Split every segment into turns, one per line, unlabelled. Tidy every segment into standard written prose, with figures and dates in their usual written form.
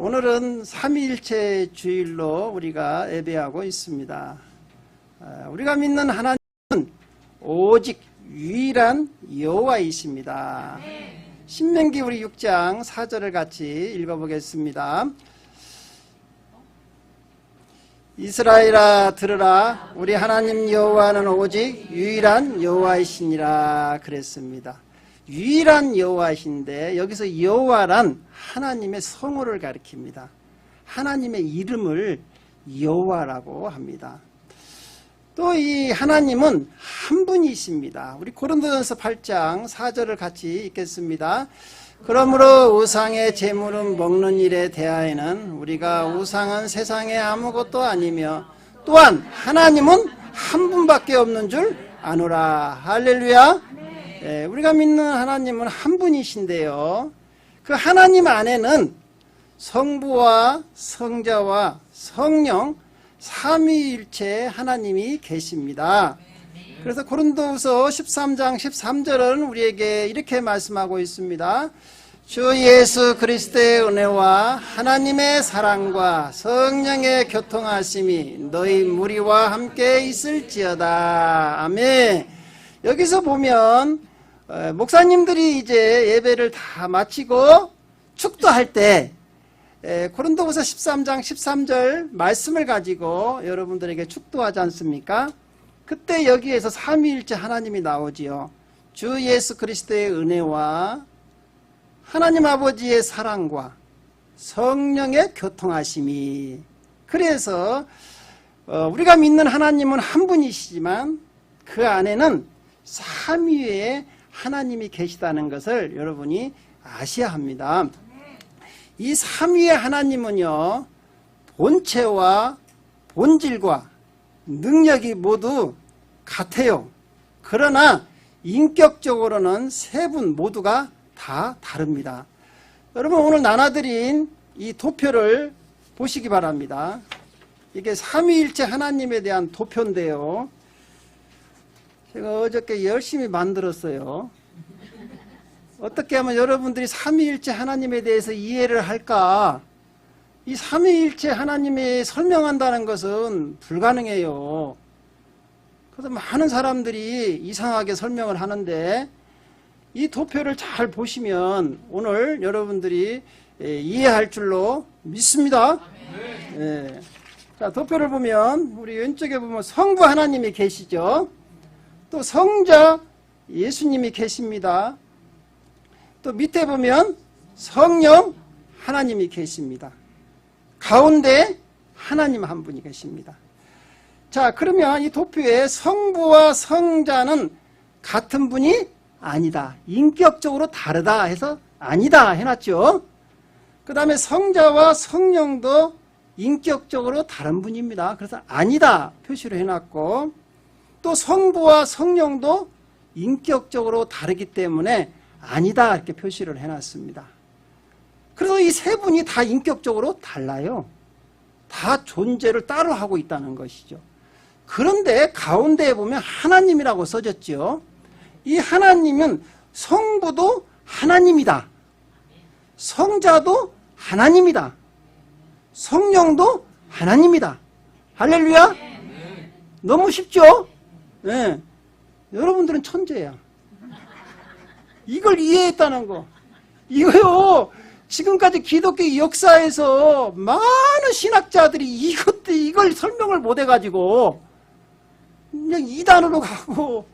오늘은 삼위일체 주일로 우리가 예배하고 있습니다. 우리가 믿는 하나님은 오직 유일한 여호와이십니다. 신명기 우리 6장 4절을 같이 읽어보겠습니다. 이스라엘아 들으라, 우리 하나님 여호와는 오직 유일한 여호와이시니라 그랬습니다. 유일한 여호와이신데 여기서 여호와란 하나님의 성호를 가리킵니다. 하나님의 이름을 여호와라고 합니다. 또 이 하나님은 한 분이십니다. 우리 고린도전서 8장 4절을 같이 읽겠습니다. 그러므로 우상의 제물은 먹는 일에 대하여는 우리가 우상은 세상에 아무것도 아니며 또한 하나님은 한 분밖에 없는 줄 아노라. 할렐루야. 우리가 믿는 하나님은 한 분이신데요, 그 하나님 안에는 성부와 성자와 성령 삼위일체 하나님이 계십니다. 그래서 고린도후서 13장 13절은 우리에게 이렇게 말씀하고 있습니다. 주 예수 그리스도의 은혜와 하나님의 사랑과 성령의 교통하심이 너희 무리와 함께 있을지어다. 아멘. 여기서 보면 목사님들이 이제 예배를 다 마치고 축도할 때 고린도후서 13장 13절 말씀을 가지고 여러분들에게 축도하지 않습니까? 그때 여기에서 삼위일체 하나님이 나오지요. 주 예수 그리스도의 은혜와 하나님 아버지의 사랑과 성령의 교통하심이. 그래서 우리가 믿는 하나님은 한 분이시지만 그 안에는 삼위의 하나님이 계시다는 것을 여러분이 아셔야 합니다. 이 삼위의 하나님은요, 본체와 본질과 능력이 모두 같아요. 그러나 인격적으로는 세 분 모두가 다 다릅니다. 여러분, 오늘 나눠드린 이 도표를 보시기 바랍니다. 이게 삼위일체 하나님에 대한 도표인데요, 제가 어저께 열심히 만들었어요. 어떻게 하면 여러분들이 삼위일체 하나님에 대해서 이해를 할까? 이 삼위일체 하나님이 설명한다는 것은 불가능해요. 그래서 많은 사람들이 이상하게 설명을 하는데 이 도표를 잘 보시면 오늘 여러분들이 이해할 줄로 믿습니다. 네. 자, 도표를 보면 우리 왼쪽에 보면 성부 하나님이 계시죠. 또 성자 예수님이 계십니다. 또 밑에 보면 성령 하나님이 계십니다. 가운데 하나님 한 분이 계십니다. 자, 그러면 이 도표에 성부와 성자는 같은 분이 아니다, 인격적으로 다르다 해서 아니다 해놨죠. 그 다음에 성자와 성령도 인격적으로 다른 분입니다. 그래서 아니다 표시를 해놨고, 또 성부와 성령도 인격적으로 다르기 때문에 아니다 이렇게 표시를 해놨습니다. 그래서 이 세 분이 다 인격적으로 달라요. 다 존재를 따로 하고 있다는 것이죠. 그런데 가운데에 보면 하나님이라고 써졌죠. 이 하나님은 성부도 하나님이다, 성자도 하나님이다, 성령도 하나님이다. 할렐루야. 너무 쉽죠? 네. 여러분들은 천재야. 이걸 이해했다는 거. 이거요, 지금까지 기독교 역사에서 많은 신학자들이 이걸 설명을 못 해가지고 그냥 이단으로 가고,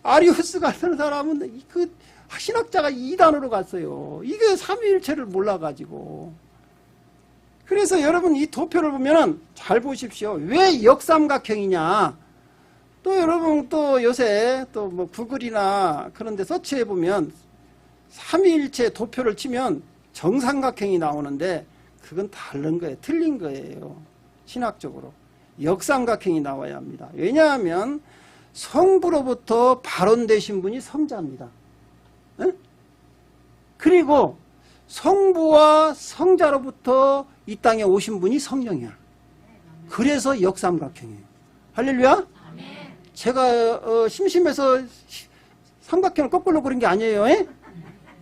아리우스 같은 사람은 그 신학자가 이단으로 갔어요. 이게 삼위일체를 몰라가지고. 그래서 여러분 이 도표를 보면 잘 보십시오. 왜 역삼각형이냐? 또 여러분 또 요새 또 뭐 구글이나 그런 데 서치해 보면 삼위일체 도표를 치면 정삼각형이 나오는데 그건 다른 거예요. 틀린 거예요. 신학적으로. 역삼각형이 나와야 합니다. 왜냐하면 성부로부터 발원되신 분이 성자입니다. 에? 그리고 성부와 성자로부터 이 땅에 오신 분이 성령이야. 그래서 역삼각형이에요. 할렐루야. 제가 심심해서 삼각형을 거꾸로 그린 게 아니에요.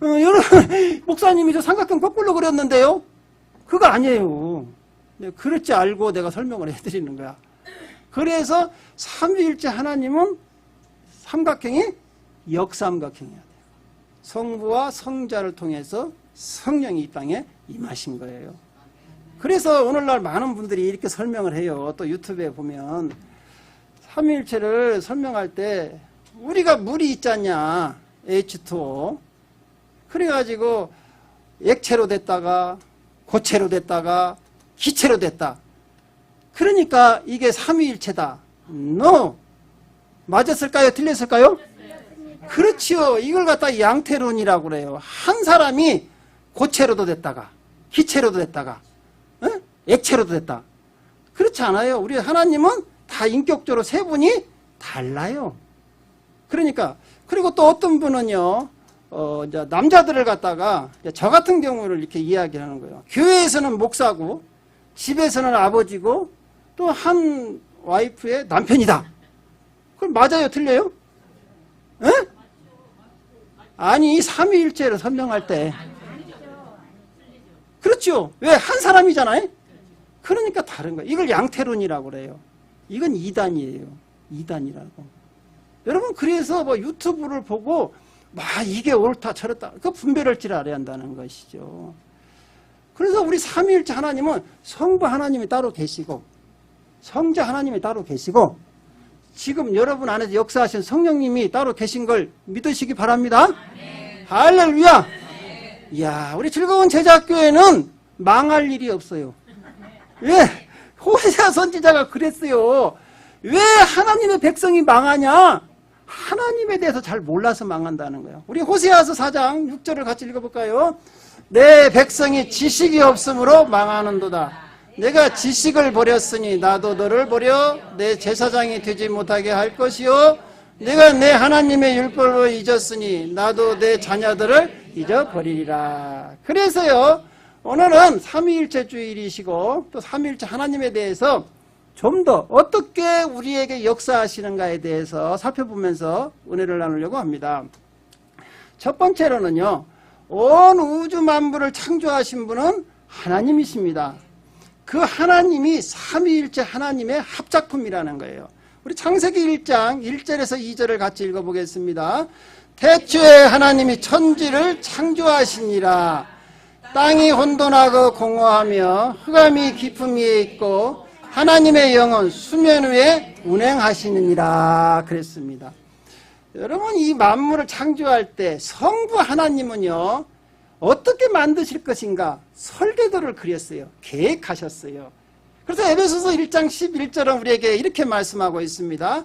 여러분, 목사님이 저 삼각형 거꾸로 그렸는데요. 그거 아니에요. 그렇지 알고 내가 설명을 해드리는 거야. 그래서 삼위일체 하나님은 삼각형이 역삼각형이어야 돼요. 성부와 성자를 통해서 성령이 이 땅에 임하신 거예요. 그래서 오늘날 많은 분들이 이렇게 설명을 해요. 또 유튜브에 보면 삼위일체를 설명할 때 우리가 물이 있지 않냐, H2O. 그래가지고 액체로 됐다가 고체로 됐다가 기체로 됐다. 그러니까 이게 삼위일체다. No. 맞았을까요? 틀렸을까요? 그렇지요. 이걸 갖다 양태론이라고 그래요. 한 사람이 고체로도 됐다가 기체로도 됐다가 액체로도 됐다. 그렇지 않아요. 우리 하나님은 다 인격적으로 세 분이 달라요. 그러니까 그리고 또 어떤 분은요, 이제 남자들을 갖다가 저 같은 경우를 이렇게 이야기하는 거예요. 교회에서는 목사고 집에서는 아버지고 또 한 와이프의 남편이다. 그럼 맞아요? 틀려요? 에? 아니 삼위일체를 설명할 때 그렇죠. 왜? 한 사람이잖아요. 그러니까 다른 거예요. 이걸 양태론이라고 그래요. 이건 이단이에요. 이단이라고. 여러분 그래서 뭐 유튜브를 보고 이게 옳다 저렇다 그 분별할 줄 알아야 한다는 것이죠. 그래서 우리 삼위일체 하나님은 성부 하나님이 따로 계시고 성자 하나님이 따로 계시고 지금 여러분 안에서 역사하신 성령님이 따로 계신 걸 믿으시기 바랍니다. 할렐루야. 이야, 우리 즐거운 제자학교에는 망할 일이 없어요. 왜? 호세아 선지자가 그랬어요. 왜 하나님의 백성이 망하냐? 하나님에 대해서 잘 몰라서 망한다는 거예요. 우리 호세아서 4장 6절을 같이 읽어볼까요? 내 백성이 지식이 없으므로 망하는도다. 내가 지식을 버렸으니 나도 너를 버려 내 제사장이 되지 못하게 할 것이요 내가 내 하나님의 율법을 잊었으니 나도 내 자녀들을 잊어버리리라. 그래서요 오늘은 삼위일체 주일이시고 또 삼위일체 하나님에 대해서 좀 더 어떻게 우리에게 역사하시는가에 대해서 살펴보면서 은혜를 나누려고 합니다. 첫 번째로는요, 온 우주 만물을 창조하신 분은 하나님이십니다. 그 하나님이 삼위일체 하나님의 합작품이라는 거예요. 우리 창세기 1장 1절에서 2절을 같이 읽어보겠습니다. 태초에 하나님이 천지를 창조하시니라. 땅이 혼돈하고 공허하며 흑암이 깊음 위에 있고 하나님의 영은 수면 위에 운행하시느니라 그랬습니다. 여러분 이 만물을 창조할 때 성부 하나님은요 어떻게 만드실 것인가 설계도를 그렸어요. 계획하셨어요. 그래서 에베소서 1장 11절은 우리에게 이렇게 말씀하고 있습니다.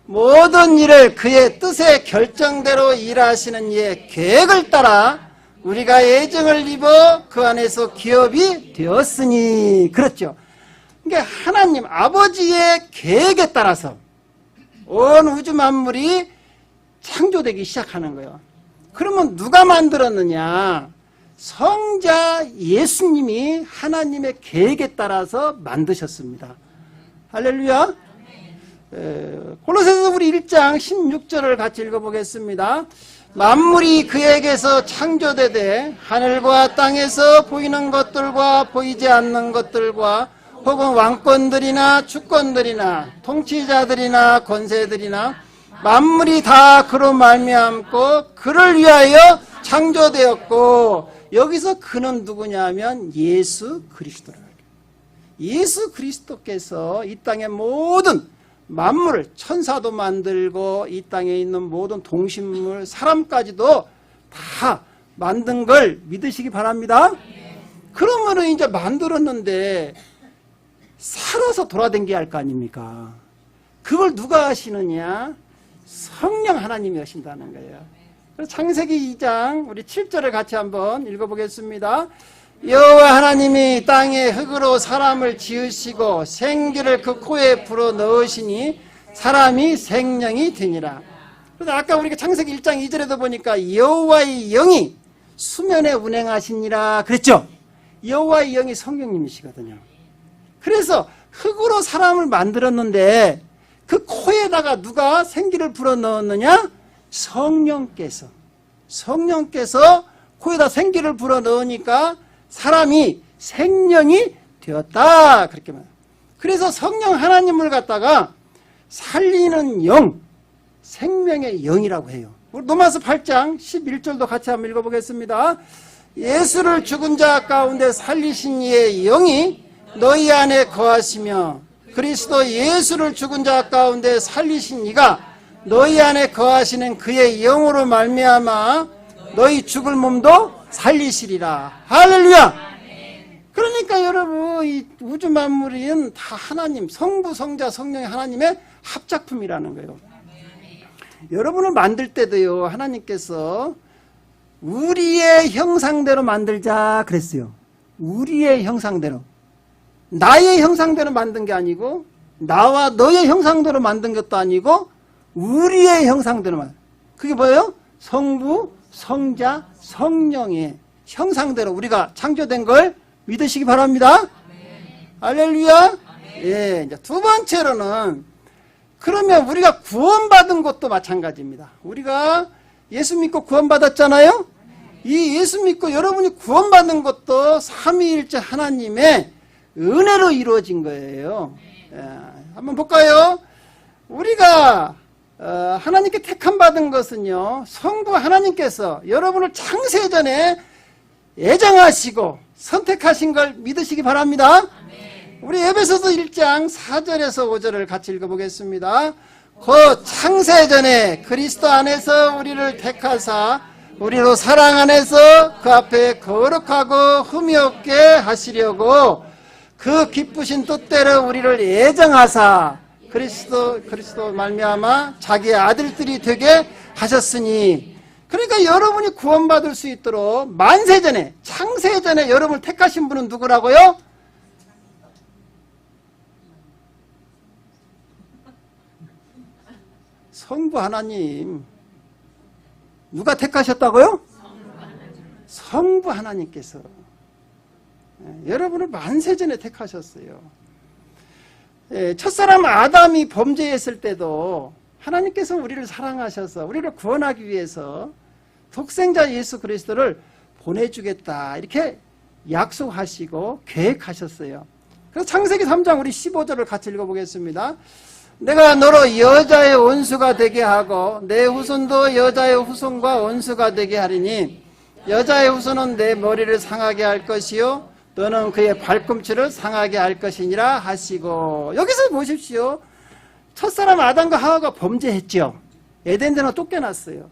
모든 일을 그의 뜻의 결정대로 일하시는 이의 계획을 따라 우리가 예정을 입어 그 안에서 기업이 되었으니. 그렇죠. 그러니까 하나님 아버지의 계획에 따라서 온 우주 만물이 창조되기 시작하는 거예요. 그러면 누가 만들었느냐? 성자 예수님이 하나님의 계획에 따라서 만드셨습니다. 할렐루야. 골로새서 우리 1장 16절을 같이 읽어보겠습니다. 만물이 그에게서 창조되되 하늘과 땅에서 보이는 것들과 보이지 않는 것들과 혹은 왕권들이나 주권들이나 통치자들이나 권세들이나 만물이 다 그로 말미암고 그를 위하여 창조되었고, 여기서 그는 누구냐면 예수 그리스도라. 예수 그리스도께서 이 땅의 모든 만물을, 천사도 만들고 이 땅에 있는 모든 동식물, 사람까지도 다 만든 걸 믿으시기 바랍니다. 그러면은 이제 만들었는데 살아서 돌아다니게 할 거 아닙니까? 그걸 누가 하시느냐? 성령 하나님이 하신다는 거예요. 그래서 창세기 2장 우리 7절을 같이 한번 읽어보겠습니다. 여호와 하나님이 땅에 흙으로 사람을 지으시고 생기를 그 코에 불어 넣으시니 사람이 생명이 되니라. 그래서 아까 우리가 창세기 1장 2절에도 보니까 여호와의 영이 수면에 운행하시니라 그랬죠. 여호와의 영이 성령님이시거든요. 그래서 흙으로 사람을 만들었는데 그 코에다가 누가 생기를 불어 넣었느냐? 성령께서 코에다 생기를 불어 넣으니까 사람이 생명이 되었다. 그렇게 말해요. 그래서 성령 하나님을 갖다가 살리는 영, 생명의 영이라고 해요. 우리 로마서 8장 11절도 같이 한번 읽어보겠습니다. 예수를 죽은 자 가운데 살리신 이의 영이 너희 안에 거하시며 그리스도 예수를 죽은 자 가운데 살리신 이가 너희 안에 거하시는 그의 영으로 말미암아 너희 죽을 몸도 살리시리라. 할렐루야. 그러니까 여러분 이 우주 만물은 다 하나님, 성부, 성자, 성령의 하나님의 합작품이라는 거예요. 여러분을 만들 때도요, 하나님께서 우리의 형상대로 만들자 그랬어요. 우리의 형상대로. 나의 형상대로 만든 게 아니고 나와 너의 형상대로 만든 것도 아니고 우리의 형상대로만. 그게 뭐예요? 성부, 성자, 성령의 형상대로 우리가 창조된 걸 믿으시기 바랍니다. 할렐루야. 예, 이제 두 번째로는 그러면 우리가 구원받은 것도 마찬가지입니다. 우리가 예수 믿고 구원받았잖아요. 이 예수 믿고 여러분이 구원받은 것도 삼위일체 하나님의 은혜로 이루어진 거예요. 예, 한번 볼까요? 우리가 하나님께 택함 받은 것은요, 성부 하나님께서 여러분을 창세전에 애정하시고 선택하신 걸 믿으시기 바랍니다. 우리 에베소서 1장 4절에서 5절을 같이 읽어보겠습니다. 그 창세전에 그리스도 안에서 우리를 택하사 우리로 사랑 안에서 그 앞에 거룩하고 흠이 없게 하시려고 그 기쁘신 뜻대로 우리를 애정하사 그리스도 말미암아 자기의 아들들이 되게 하셨으니, 그러니까 여러분이 구원받을 수 있도록 만세전에 창세전에 여러분을 택하신 분은 누구라고요? 성부 하나님. 누가 택하셨다고요? 성부 하나님께서 여러분을 만세전에 택하셨어요. 첫사람 아담이 범죄했을 때도 하나님께서 우리를 사랑하셔서 우리를 구원하기 위해서 독생자 예수 그리스도를 보내주겠다 이렇게 약속하시고 계획하셨어요. 그래서 창세기 3장 우리 15절을 같이 읽어보겠습니다. 내가 너로 여자의 원수가 되게 하고 내 후손도 여자의 후손과 원수가 되게 하리니 여자의 후손은 내 머리를 상하게 할 것이요 너는 그의 발꿈치를 상하게 할 것이니라 하시고, 여기서 보십시오. 첫사람 아담과 하와가 범죄했죠. 에덴대는 쫓겨났어요.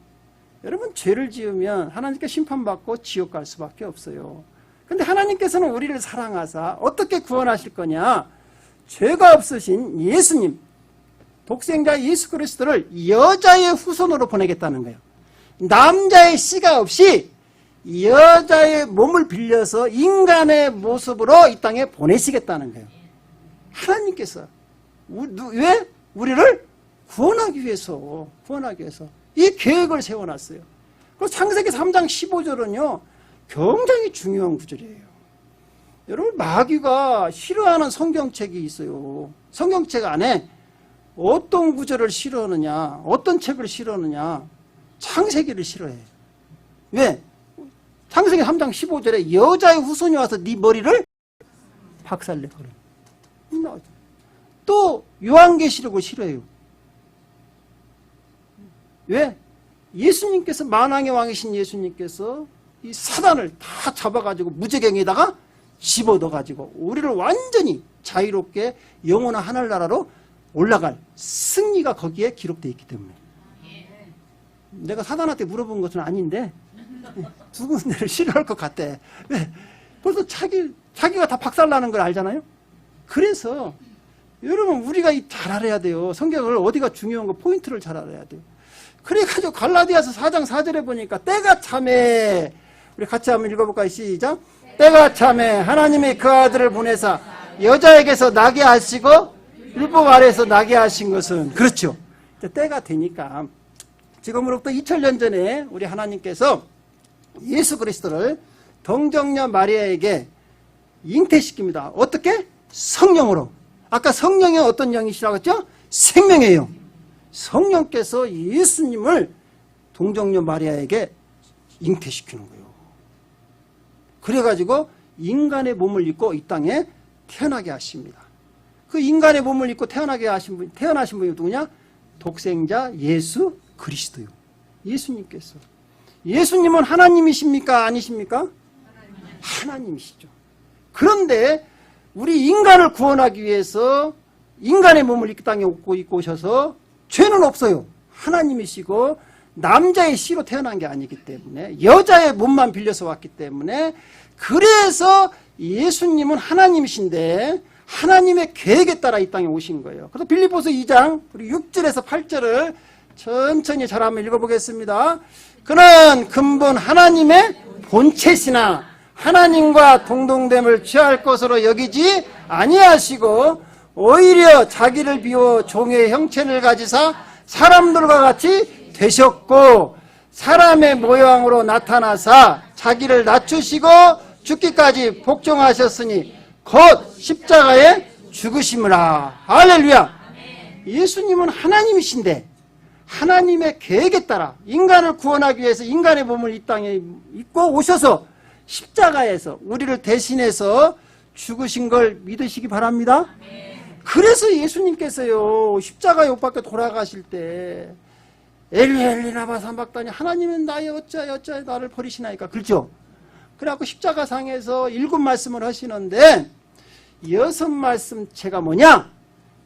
여러분 죄를 지으면 하나님께 심판받고 지옥 갈 수밖에 없어요. 그런데 하나님께서는 우리를 사랑하사 어떻게 구원하실 거냐? 죄가 없으신 예수님, 독생자 예수 그리스도를 여자의 후손으로 보내겠다는 거예요. 남자의 씨가 없이 여자의 몸을 빌려서 인간의 모습으로 이 땅에 보내시겠다는 거예요. 하나님께서 왜? 우리를 구원하기 위해서 이 계획을 세워놨어요. 그리고 창세기 3장 15절은요 굉장히 중요한 구절이에요. 여러분 마귀가 싫어하는 성경책이 있어요. 성경책 안에 어떤 구절을 싫어하느냐, 어떤 책을 싫어하느냐, 창세기를 싫어해요. 왜? 창세기 3장 15절에 여자의 후손이 와서 네 머리를 박살내버려. 또 요한계시록을 싫어해요. 왜? 예수님께서 만왕의 왕이신 예수님께서 이 사단을 다 잡아가지고 무저갱에다가 집어넣어가지고 우리를 완전히 자유롭게 영원한 하늘나라로 올라갈 승리가 거기에 기록되어 있기 때문에. 내가 사단한테 물어본 것은 아닌데 두 군데를 싫어할 것 같대. 왜? 벌써 자기가 다 박살나는 걸 알잖아요. 그래서 여러분 우리가 잘 알아야 돼요. 성경을 어디가 중요한 거 포인트를 잘 알아야 돼요. 그래가지고 갈라디아서 4장 4절에 보니까 때가 참에, 우리 같이 한번 읽어볼까요? 시작. 때가 참에 하나님이 그 아들을 보내사 여자에게서 나게 하시고 율법 아래에서 나게 하신 것은, 그렇죠. 때가 되니까 지금으로부터 2000년 전에 우리 하나님께서 예수 그리스도를 동정녀 마리아에게 잉태시킵니다. 어떻게? 성령으로. 아까 성령이 어떤 영이시라고 했죠? 생명이에요. 성령께서 예수님을 동정녀 마리아에게 잉태시키는 거예요. 그래가지고 인간의 몸을 입고 이 땅에 태어나게 하십니다. 그 인간의 몸을 입고 태어나신 분이 누구냐? 독생자 예수 그리스도요. 예수님께서. 예수님은 하나님이십니까? 아니십니까? 하나님이시죠. 그런데 우리 인간을 구원하기 위해서 인간의 몸을 이 땅에 입고 오셔서 죄는 없어요. 하나님이시고 남자의 씨로 태어난 게 아니기 때문에 여자의 몸만 빌려서 왔기 때문에 그래서 예수님은 하나님이신데 하나님의 계획에 따라 이 땅에 오신 거예요. 그래서 빌립보서 2장 우리 6절에서 8절을 천천히 잘 한번 읽어보겠습니다. 그는 근본 하나님의 본체시나 하나님과 동등됨을 취할 것으로 여기지 아니하시고 오히려 자기를 비워 종의 형체를 가지사 사람들과 같이 되셨고 사람의 모양으로 나타나사 자기를 낮추시고 죽기까지 복종하셨으니 곧 십자가에 죽으심이라. 할렐루야. 예수님은 하나님이신데 하나님의 계획에 따라 인간을 구원하기 위해서 인간의 몸을 이 땅에 입고 오셔서 십자가에서 우리를 대신해서 죽으신 걸 믿으시기 바랍니다. 그래서 예수님께서요 십자가에 못 박혀 돌아가실 때 엘리 엘리 라마 삼박다니 하나님은 나의 어찌하여 나를 버리시나이까 그렇죠? 그래갖고 십자가상에서 7말씀을 하시는데 6말씀체가 뭐냐?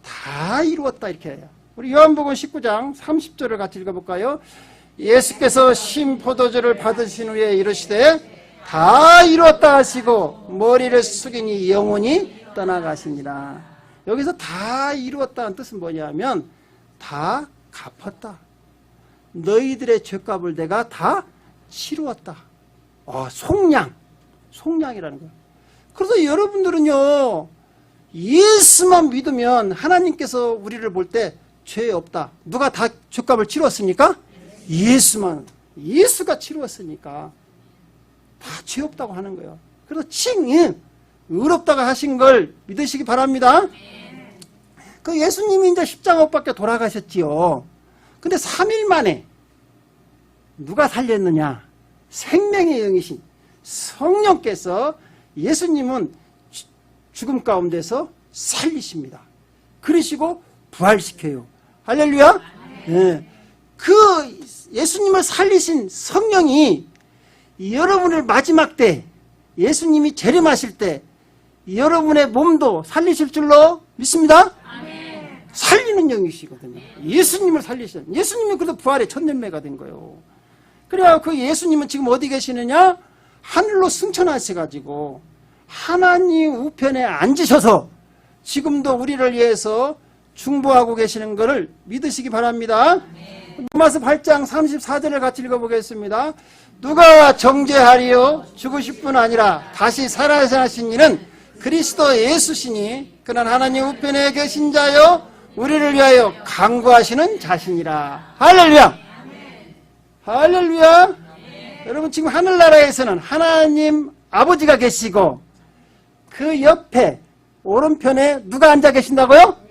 다 이루었다 이렇게 해요. 우리 요한복음 19장 30절을 같이 읽어볼까요? 예수께서 신포도주를 받으신 후에 이르시되 다 이루었다 하시고 머리를 숙이니 영원히 떠나가시니라. 여기서 다 이루었다는 뜻은 뭐냐면 다 갚았다. 너희들의 죄값을 내가 다 치루었다. 속량이라는 거예요. 그래서 여러분들은요 예수만 믿으면 하나님께서 우리를 볼 때 죄 없다. 누가 다 죄값을 치루었습니까? 예수가 치루었으니까 다 죄 없다고 하는 거예요. 그래서 의롭다고 하신 걸 믿으시기 바랍니다. 그 예수님이 이제 십자가 못 박혀 돌아가셨지요. 근데 3일 만에 누가 살렸느냐? 생명의 영이신 성령께서 예수님은 죽음 가운데서 살리십니다. 그러시고 부활시켜요. 할렐루야. 네. 그 예수님을 살리신 성령이 여러분을 마지막 때 예수님이 재림하실 때 여러분의 몸도 살리실 줄로 믿습니다. 살리는 영이시거든요. 예수님을 살리신 예수님이 그래서 부활의 첫 열매가 된 거예요. 그래야 그 예수님은 지금 어디 계시느냐? 하늘로 승천하셔가지고 하나님 우편에 앉으셔서 지금도 우리를 위해서 중보하고 계시는 것을 믿으시기 바랍니다. 로마서 8장 34절을 같이 읽어보겠습니다. 누가 정죄하리요? 죽으실 뿐 아니라 다시 살아나신 이는 그리스도 예수시니 그는 하나님 우편에 계신 자요 우리를 위하여 간구하시는 자신이라. 할렐루야. 할렐루야. 여러분 지금 하늘나라에서는 하나님 아버지가 계시고 그 옆에 오른편에 누가 앉아 계신다고요?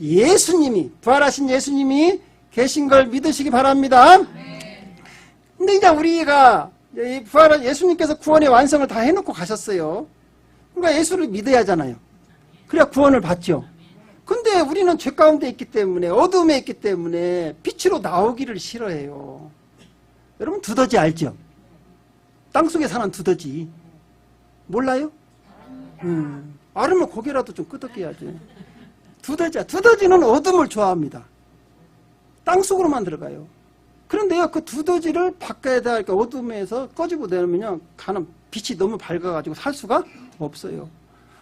예수님이 부활하신 예수님이 계신 걸 믿으시기 바랍니다. 근데 이제 우리가 부활한 예수님께서 구원의 완성을 다 해놓고 가셨어요. 그러니까 예수를 믿어야 하잖아요. 그래야 구원을 받죠. 근데 우리는 죄 가운데 있기 때문에 어둠에 있기 때문에 빛으로 나오기를 싫어해요. 여러분 두더지 알죠? 땅속에 사는 두더지 몰라요? 알으면 고개라도 좀 끄덕여야지. 두더지는 어둠을 좋아합니다. 땅속으로만 들어가요. 그런데요 그 두더지를 밖에다 이렇게 어둠에서 꺼지고 내면요 가는 빛이 너무 밝아가지고 살 수가 없어요.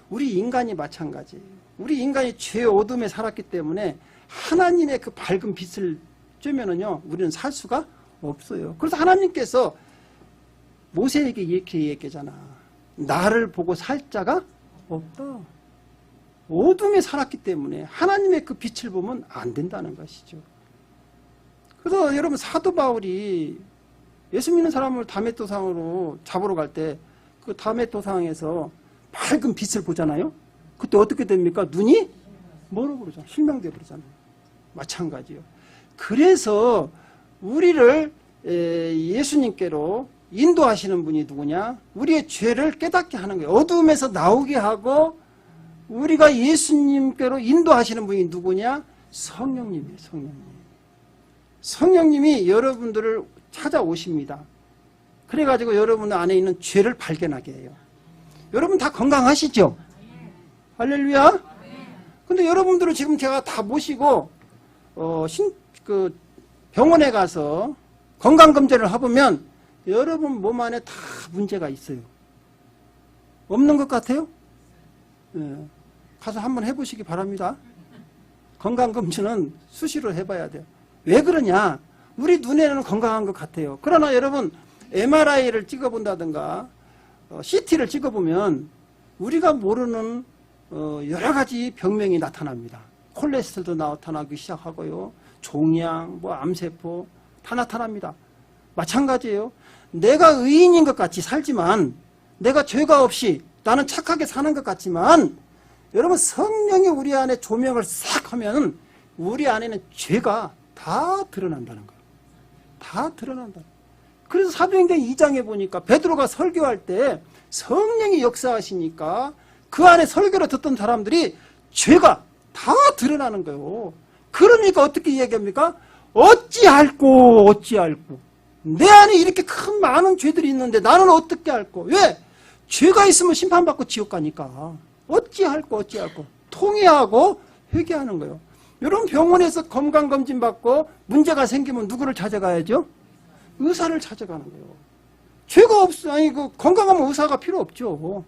우리 인간이 마찬가지예요. 우리 인간이 죄 어둠에 살았기 때문에 하나님의 그 밝은 빛을 쬐면은요 우리는 살 수가 없어요. 그래서 하나님께서 모세에게 이렇게 얘기했잖아. 나를 보고 살 자가 없다. 어둠에 살았기 때문에 하나님의 그 빛을 보면 안 된다는 것이죠. 그래서 여러분 사도 바울이 예수 믿는 사람을 다메토상으로 잡으러 갈 때 그 다메토상에서 밝은 빛을 보잖아요. 그때 어떻게 됩니까? 눈이 뭐라고 그러잖아요. 실명되어 버리잖아요. 마찬가지요. 그래서 우리를 예수님께로 인도하시는 분이 누구냐? 우리의 죄를 깨닫게 하는 거예요. 어둠에서 나오게 하고 우리가 예수님께로 인도하시는 분이 누구냐? 성령님이에요. 성령님. 성령님이 여러분들을 찾아오십니다. 그래가지고 여러분 안에 있는 죄를 발견하게 해요. 여러분 다 건강하시죠? 할렐루야. 근데 여러분들은 지금 제가 다 모시고 병원에 가서 건강검진을 해보면 여러분 몸 안에 다 문제가 있어요. 없는 것 같아요? 네. 가서 한번 해보시기 바랍니다. 건강검진은 수시로 해봐야 돼요. 왜 그러냐? 우리 눈에는 건강한 것 같아요. 그러나 여러분 MRI를 찍어본다든가 CT를 찍어보면 우리가 모르는 여러 가지 병명이 나타납니다. 콜레스테롤도 나타나기 시작하고요. 종양, 암세포 다 나타납니다. 마찬가지예요. 내가 의인인 것 같이 살지만 내가 죄가 없이 나는 착하게 사는 것 같지만 여러분 성령이 우리 안에 조명을 싹 하면 우리 안에는 죄가 다 드러난다는 거예요. 다 드러난다. 그래서 사도행전 2장에 보니까 베드로가 설교할 때 성령이 역사하시니까 그 안에 설교를 듣던 사람들이 죄가 다 드러나는 거예요. 그러니까 어떻게 이야기합니까? 어찌할꼬 내 안에 이렇게 큰 많은 죄들이 있는데 나는 어떻게 할꼬? 왜? 죄가 있으면 심판받고 지옥 가니까 어찌할꼬 통회하고 회개하는 거예요. 여러분 병원에서 건강검진 받고 문제가 생기면 누구를 찾아가야죠? 의사를 찾아가는 거예요. 죄가 건강하면 의사가 필요 없죠.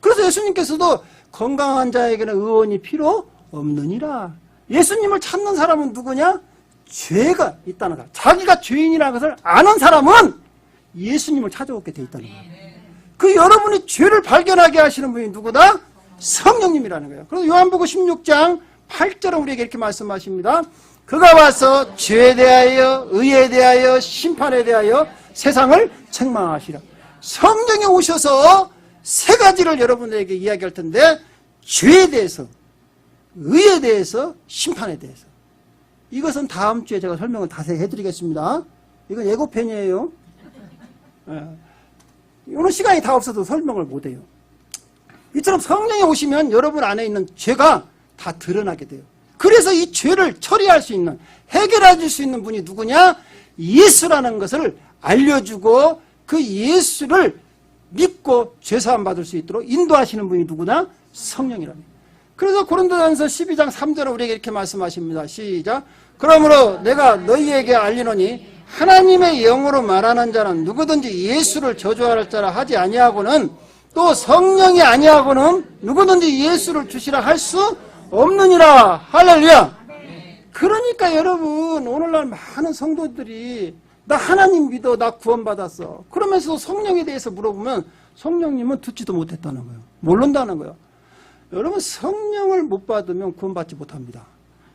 그래서 예수님께서도 건강한 자에게는 의원이 필요 없느니라. 예수님을 찾는 사람은 누구냐? 죄가 있다는 거야. 자기가 죄인이라는 것을 아는 사람은 예수님을 찾아오게 돼 있다는 거야. 그 여러분이 죄를 발견하게 하시는 분이 누구다? 성령님이라는 거예요. 그래서 요한복음 16장 8절은 우리에게 이렇게 말씀하십니다. 그가 와서 죄에 대하여 의에 대하여 심판에 대하여 세상을 책망하시라. 성령이 오셔서 세 가지를 여러분에게 이야기할 텐데 죄에 대해서 의에 대해서 심판에 대해서 이것은 다음 주에 제가 설명을 자세히 해드리겠습니다. 이건 예고편이에요. 오늘 시간이 다 없어도 설명을 못해요. 이처럼 성령이 오시면 여러분 안에 있는 죄가 다 드러나게 돼요. 그래서 이 죄를 처리할 수 있는 해결해 줄 수 있는 분이 누구냐? 예수라는 것을 알려주고 그 예수를 믿고 죄사함 받을 수 있도록 인도하시는 분이 누구나? 성령이랍니다. 그래서 고린도전서 12장 3절에 우리에게 이렇게 말씀하십니다. 시작. 그러므로 내가 너희에게 알리노니 하나님의 영으로 말하는 자는 누구든지 예수를 저주할 자라 하지 아니하고는 또 성령이 아니하고는 누구든지 예수를 주시라 할 수 없느니라. 할렐루야. 그러니까 여러분 오늘날 많은 성도들이 나 하나님 믿어, 나 구원받았어. 그러면서 성령에 대해서 물어보면 성령님은 듣지도 못했다는 거예요. 모른다는 거예요. 여러분 성령을 못 받으면 구원받지 못합니다.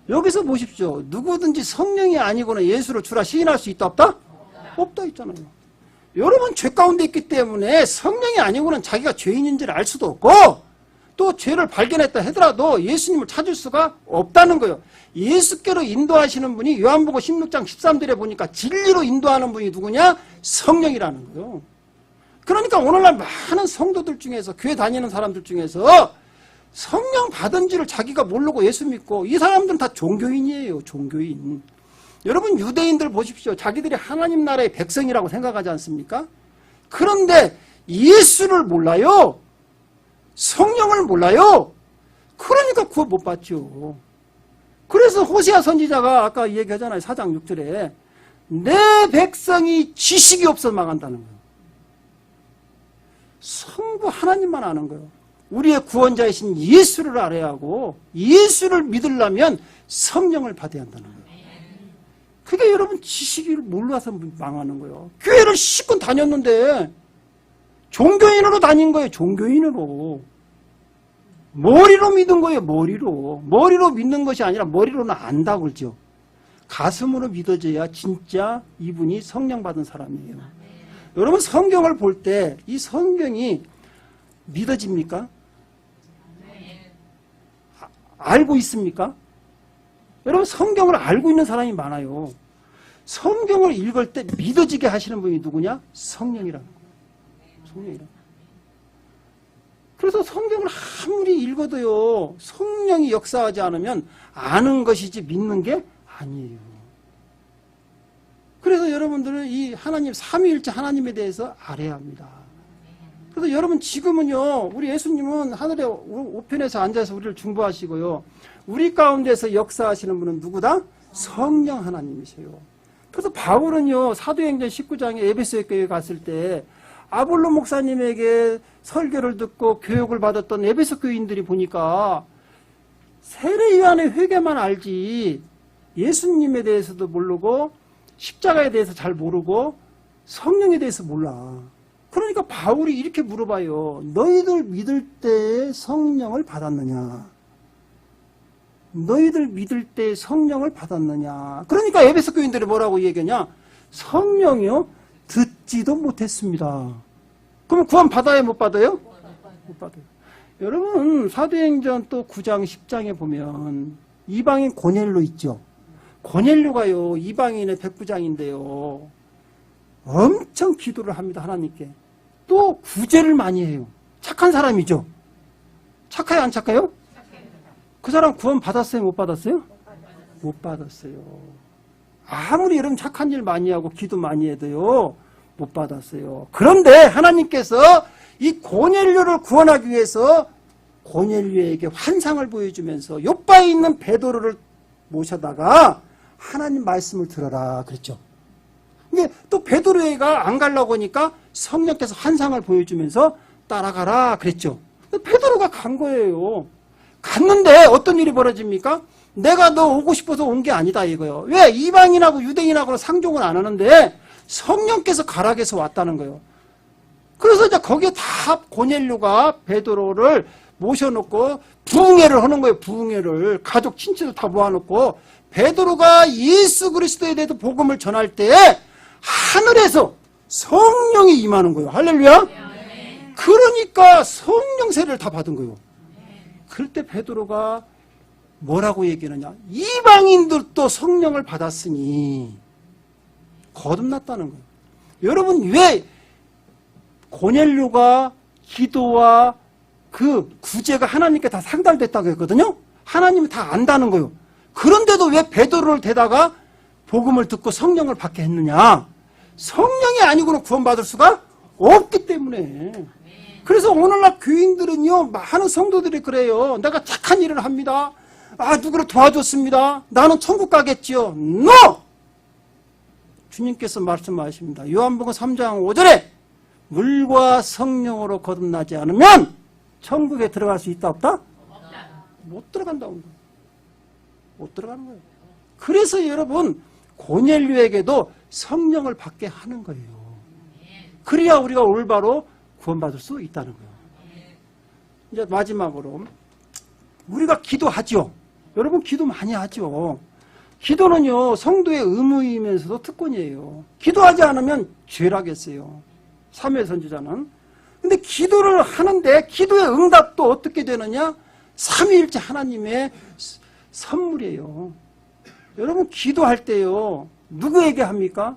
여기서 보십시오. 누구든지 성령이 아니고는 예수를 주라 시인할 수 있다 없다? 없다 있잖아요. 여러분 죄 가운데 있기 때문에 성령이 아니고는 자기가 죄인인지를 알 수도 없고 또 죄를 발견했다 하더라도 예수님을 찾을 수가 없다는 거예요. 예수께로 인도하시는 분이 요한복음 16장 13절에 보니까 진리로 인도하는 분이 누구냐? 성령이라는 거예요. 그러니까 오늘날 많은 성도들 중에서 교회 다니는 사람들 중에서 성령 받은 줄을 자기가 모르고 예수 믿고 이 사람들은 다 종교인이에요. 종교인. 여러분 유대인들 보십시오. 자기들이 하나님 나라의 백성이라고 생각하지 않습니까? 그런데 예수를 몰라요. 성령을 몰라요. 그러니까 구원 못 받죠. 그래서 호세아 선지자가 아까 얘기하잖아요. 4장 6절에 내 백성이 지식이 없어 망한다는 거예요. 성부 하나님만 아는 거예요. 우리의 구원자이신 예수를 알아야 하고 예수를 믿으려면 성령을 받아야 한다는 거예요. 그게 여러분 지식을 몰라서 망하는 거예요. 교회를 10분 다녔는데 종교인으로 다닌 거예요. 종교인으로. 머리로 믿은 거예요. 머리로 믿는 것이 아니라 머리로는 안다 그러죠. 가슴으로 믿어져야 진짜 이분이 성령 받은 사람이에요. 여러분 성경을 볼 때 이 성경이 믿어집니까? 알고 있습니까? 여러분 성경을 알고 있는 사람이 많아요. 성경을 읽을 때 믿어지게 하시는 분이 누구냐? 성령이라는 거예요. 성령이라는 거예요. 그래서 성경을 아무리 읽어도요, 성령이 역사하지 않으면 아는 것이지 믿는 게 아니에요. 그래서 여러분들은 이 하나님, 삼위일체 하나님에 대해서 알아야 합니다. 그래서 여러분 지금은요, 우리 예수님은 하늘의 우편에서 앉아서 우리를 중보하시고요, 우리 가운데서 역사하시는 분은 누구다? 성령 하나님이세요. 그래서 바울은요, 사도행전 19장에 에베소에 교회에 갔을 때 아볼로 목사님에게 설교를 듣고 교육을 받았던 에베소 교인들이 보니까 세례 요한의 회개만 알지 예수님에 대해서도 모르고 십자가에 대해서 잘 모르고 성령에 대해서 몰라. 그러니까 바울이 이렇게 물어봐요. 너희들 믿을 때 성령을 받았느냐? 너희들 믿을 때 성령을 받았느냐? 그러니까 에베소 교인들이 뭐라고 얘기하냐? 성령이요? 듣지도 못했습니다. 그럼 구원 받아요? 못 받아요? 못 받아요. 여러분 사도행전 또 9장 10장에 보면 이방인 고넬료 있죠. 고넬료가요 이방인의 백부장인데요, 엄청 기도를 합니다. 하나님께. 또 구제를 많이 해요. 착한 사람이죠. 착해요 안 착해요? 그 사람 구원 받았어요 못 받았어요? 못 받았어요. 아무리 여러분 착한 일 많이 하고 기도 많이 해도요 못 받았어요. 그런데 하나님께서 이 고넬료를 구원하기 위해서 고넬료에게 환상을 보여주면서 요바에 있는 베드로를 모셔다가 하나님 말씀을 들어라 그랬죠. 근데 또 베드로가 안 가려고 하니까 성령께서 환상을 보여주면서 따라가라 그랬죠. 베드로가 간 거예요. 갔는데 어떤 일이 벌어집니까? 내가 너 오고 싶어서 온 게 아니다 이거요. 왜? 이방인하고 유대인하고는 상종을 안 하는데 성령께서 가락에서 왔다는 거예요. 그래서 이제 거기에 다 고넬료가 베드로를 모셔놓고 부흥회를 하는 거예요. 부흥회를 가족 친척들 다 모아놓고 베드로가 예수 그리스도에 대해서 복음을 전할 때 하늘에서 성령이 임하는 거예요. 할렐루야. 그러니까 성령 세례를 다 받은 거예요. 그럴 때 베드로가 뭐라고 얘기하느냐? 이방인들도 성령을 받았으니 거듭났다는 거예요. 여러분 왜 고넬료가 기도와 그 구제가 하나님께 다 상달됐다고 했거든요. 하나님은 다 안다는 거예요. 그런데도 왜 베드로를 대다가 복음을 듣고 성령을 받게 했느냐? 성령이 아니고는 구원받을 수가 없기 때문에. 그래서 오늘날 교인들은요, 많은 성도들이 그래요. 내가 착한 일을 합니다. 누구를 도와줬습니다. 나는 천국 가겠지요. NO! 주님께서 말씀하십니다. 요한복음 3장 5절에 물과 성령으로 거듭나지 않으면 천국에 들어갈 수 있다 없다? 못 들어간다고. 못 들어가는 거예요. 그래서 여러분 고넬료에게도 성령을 받게 하는 거예요. 그래야 우리가 올바로 구원받을 수 있다는 거예요. 이제 마지막으로 우리가 기도하죠. 여러분 기도 많이 하죠. 기도는요 성도의 의무이면서도 특권이에요. 기도하지 않으면 죄라겠어요. 삼위의 선지자는. 근데 기도를 하는데 기도의 응답도 어떻게 되느냐? 삼위일체 하나님의 선물이에요. 여러분 기도할 때요 누구에게 합니까?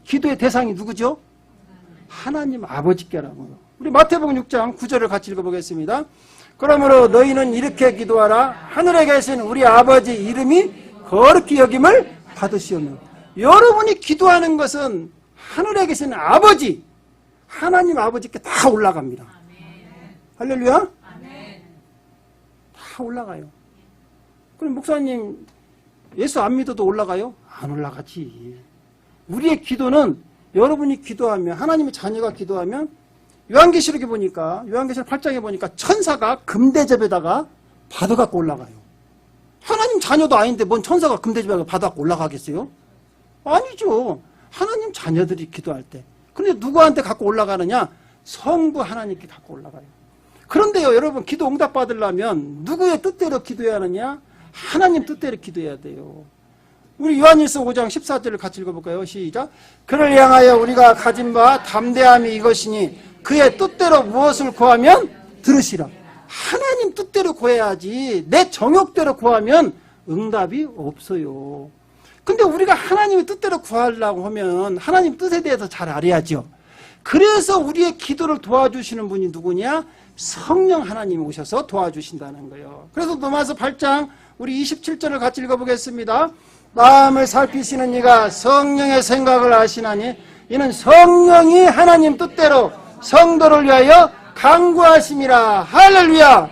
기도의 대상이 누구죠? 하나님 아버지께라고요. 우리 마태복음 6장 9절을 같이 읽어보겠습니다. 그러므로 너희는 이렇게 기도하라. 하늘에 계신 우리 아버지 이름이 거룩히 여김을 받으시오며. 여러분이 기도하는 것은 하늘에 계신 아버지, 하나님 아버지께 다 올라갑니다. 할렐루야. 다 올라가요. 그럼 목사님 예수 안 믿어도 올라가요? 안 올라가지. 우리의 기도는 여러분이 기도하면, 하나님의 자녀가 기도하면, 요한계시록에 보니까, 요한계시록 8장에 보니까 천사가 금대접에다가 받아갖고 올라가요. 하나님 자녀도 아닌데 뭔 천사가 금대접에다가 받아갖고 올라가겠어요? 아니죠. 하나님 자녀들이 기도할 때. 그런데 누구한테 갖고 올라가느냐? 성부 하나님께 갖고 올라가요. 그런데요, 여러분, 기도 응답 받으려면 누구의 뜻대로 기도해야 하느냐? 하나님 뜻대로 기도해야 돼요. 우리 요한일서 5장 14절을 같이 읽어볼까요? 시작. 그를 향하여 우리가 가진 바 담대함이 이것이니 그의 뜻대로 무엇을 구하면 들으시라. 하나님 뜻대로 구해야지 내 정욕대로 구하면 응답이 없어요. 근데 우리가 하나님의 뜻대로 구하려고 하면 하나님 뜻에 대해서 잘 알아야죠. 그래서 우리의 기도를 도와주시는 분이 누구냐? 성령 하나님이 오셔서 도와주신다는 거예요. 그래서 로마서 8장 우리 27절을 같이 읽어보겠습니다. 마음을 살피시는 이가 성령의 생각을 아시나니 이는 성령이 하나님 뜻대로 성도를 위하여 간구하심이라. 할렐루야.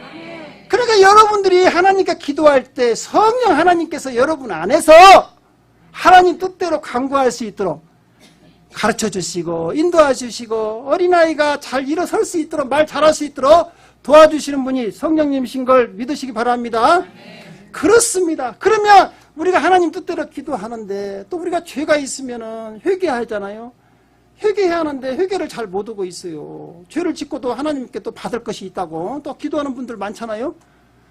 그러니까 여러분들이 하나님께 기도할 때 성령 하나님께서 여러분 안에서 하나님 뜻대로 간구할 수 있도록 가르쳐 주시고 인도해 주시고 어린아이가 잘 일어설 수 있도록 말 잘할 수 있도록 도와주시는 분이 성령님이신 걸 믿으시기 바랍니다. 그렇습니다. 그러면 우리가 하나님 뜻대로 기도하는데 또 우리가 죄가 있으면 회개하잖아요. 회개해야 하는데 회개를 잘 못하고 있어요. 죄를 짓고도 하나님께 또 받을 것이 있다고 또 기도하는 분들 많잖아요.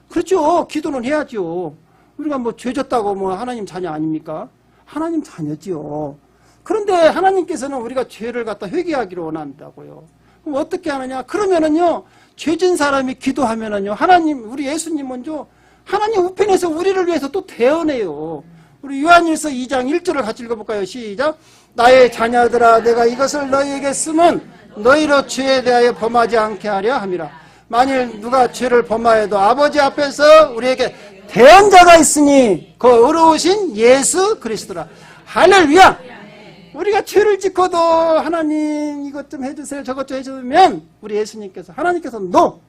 그렇죠. 기도는 해야죠. 우리가 뭐 죄 졌다고 뭐 하나님 자녀 아닙니까? 하나님 자녀지요. 그런데 하나님께서는 우리가 죄를 갖다 회개하기를 원한다고요. 그럼 어떻게 하느냐? 그러면은요, 죄진 사람이 기도하면은요, 하나님, 우리 예수님 먼저 하나님 우편에서 우리를 위해서 또 대언해요. 우리 요한일서 2장 1절을 같이 읽어볼까요? 시작. 나의 자녀들아, 내가 이것을 너희에게 쓰면 너희로 죄에 대하여 범하지 않게 하려 함이라. 만일 누가 죄를 범하여도 아버지 앞에서 우리에게 대언자가 있으니 그 의로우신 예수 그리스도라. 할렐루야. 우리가 죄를 짓고도 하나님 이것 좀 해주세요 저것 좀 해주면 우리 예수님께서 하나님께서 너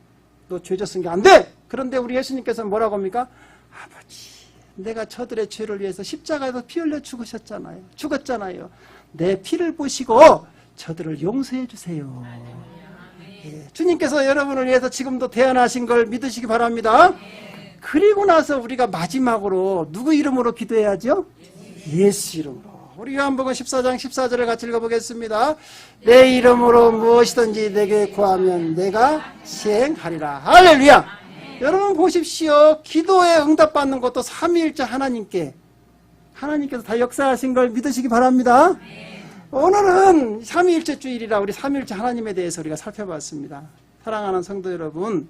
죄 졌은 게 안 돼. 그런데 우리 예수님께서는 뭐라고 합니까? 아버지 내가 저들의 죄를 위해서 십자가에서 피 흘려 죽었잖아요. 내 피를 보시고 저들을 용서해 주세요. 예, 주님께서 여러분을 위해서 지금도 태어나신 걸 믿으시기 바랍니다. 그리고 나서 우리가 마지막으로 누구 이름으로 기도해야죠? 예수 이름으로. 우리 요한복음 14장 14절을 같이 읽어보겠습니다. 내 이름으로 무엇이든지 내게 구하면 내가 시행하리라. 할렐루야. 여러분 보십시오. 기도에 응답받는 것도 삼위일체 하나님께서 다 역사하신 걸 믿으시기 바랍니다. 오늘은 삼위일체 주일이라 우리 삼위일체 하나님에 대해서 우리가 살펴봤습니다. 사랑하는 성도 여러분,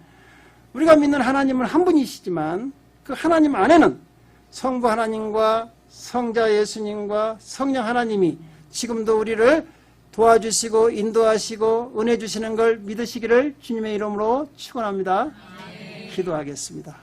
우리가 믿는 하나님은 한 분이시지만 그 하나님 안에는 성부 하나님과 성자 예수님과 성령 하나님이 지금도 우리를 도와주시고 인도하시고 은혜 주시는 걸 믿으시기를 주님의 이름으로 축원합니다. 기도하겠습니다.